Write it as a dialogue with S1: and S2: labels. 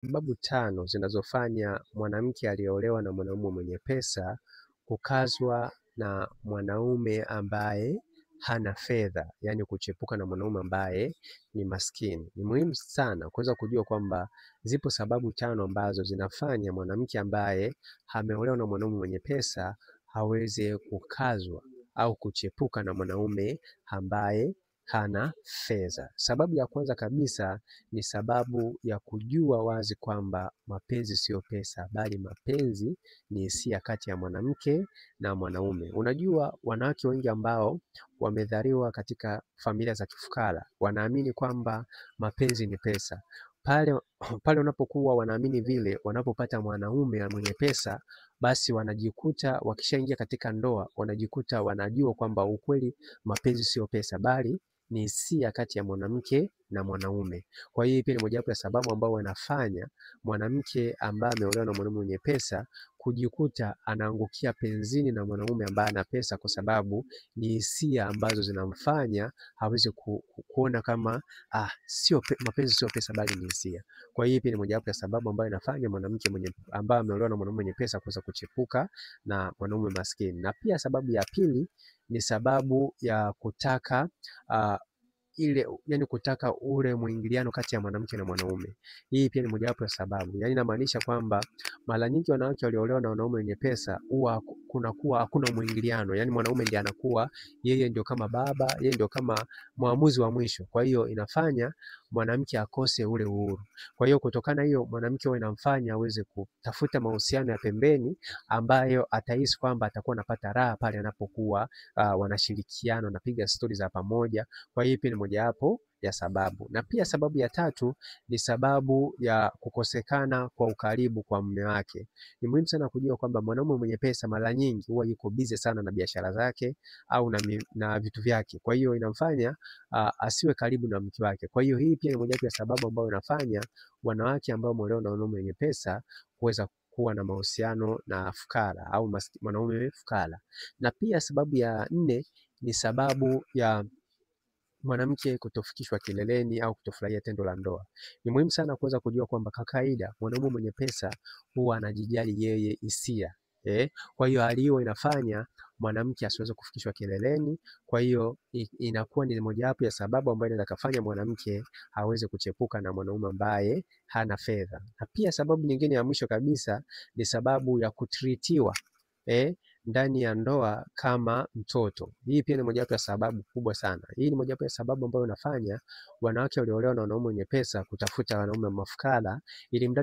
S1: Sababu tano zinazofanya mwanamke aliyeolewa na mwanaume mwenye pesa kukazwa na mwanaume ambaye hana fedha, yaani kuchepuka na mwanaume ambaye ni maskini. Ni muhimu sana kuweza kujua kwamba zipo sababu tano ambazo zinafanya mwanamke ambaye ameolewa na mwanaume mwenye pesa aweze kukazwa au kuchepuka na mwanaume ambaye hana fedha. Sababu ya kwanza kabisa ni sababu ya kujua wazi kwamba mapenzi sio pesa, bali mapenzi ni hisia kati ya mwanamke na mwanaume. Unajua, wanawake wengi ambao wamezaliwa katika familia za kifukara wanaamini kwamba mapenzi ni pesa. Pale wanapokuwa wanaamini vile, wanapopata mwanaume mwenye pesa, basi wanajikuta wakishaingia katika ndoa, wanajikuta wanajua kwamba ukweli mapenzi sio pesa, bali ni hisia kati ya mwanamke na mwanaume. Kwa hiyo pia ni mojawapo ya sababu ambao wanafanya mwanamke ambaye ameolewa na mwanaume mwenye pesa kujikuta anaangukia penzini na mwanaume ambaye ana pesa, kwa sababu ni hisia ambazo zinamfanya hawezi kuona kama mapenzi sio pesa, bali ni hisia. Kwa hiyo pia ni mojawapo ya sababu ambayo inafanya mwanamke ambaye ameolewa na mwanaume mwenye pesa kuweza kuchepuka na mwanaume maskini. Na pia sababu ya pili ni sababu ya kutaka kutaka ule mwingiliano kati ya mwanamke na mwanaume. Hii pia ni mojawapo ya sababu. Yaani inamaanisha kwamba mara nyingi wanawake walioolewa na wanaume wenye pesa huwa kunakuwa hakuna mwingiliano. Yaani mwanaume ndiye anakuwa yeye ndio kama baba, yeye ndio kama mwamuzi wa mwisho. Kwa hiyo inafanya mwanamke akose ule uhuru. Kwa hiyo kutokana hiyo mwanamke huwa inamfanya aweze kutafuta mahusiano ya pembeni ambayo atahisi kwamba atakuwa anapata raha pale anapokuwa wanashirikiana, wanapiga stori za pamoja. Kwa hiyo pia ni mojawapo ya sababu. Na pia sababu ya tatu ni sababu ya kukosekana kwa ukaribu kwa mume wake. Ni muhimu sana kujua kwamba mwanaume mwenye pesa mara nyingi huwa yuko busy sana na biashara zake au na vitu vyake. Kwa hiyo inamfanya asiwe karibu na mke wake. Kwa hiyo hii pia ni mojawapo ya sababu ambayo inafanya wanawake ambao wameolewa na wanaume wenye pesa kuweza kuwa na mahusiano na fukara au mwanaume fukara. Na pia sababu ya nne ni sababu ya mwanamke kutofikishwa kileleni au kutofurahia tendo la ndoa. Ni muhimu sana kuweza kujua kwamba kwa kawaida mwanaume mwenye pesa huwa anajijali yeye hisia. Kwa hiyo hali hiyo inafanya mwanamke asiweze kufikishwa kileleni. Kwa hiyo inakuwa ni mojawapo ya sababu ambayo inaweza kufanya mwanamke aweze kuchepuka na mwanaume ambaye hana fedha. Na pia sababu nyingine ya mwisho kabisa ni sababu ya kutritiwa ndani ya ndoa kama mtoto. Hii pia ni mojawapo ya sababu kubwa sana. Hii ni mojawapo ya sababu ambayo inafanya wanawake waliolewa na wanaume wenye pesa kutafuta wanaume mafukara ili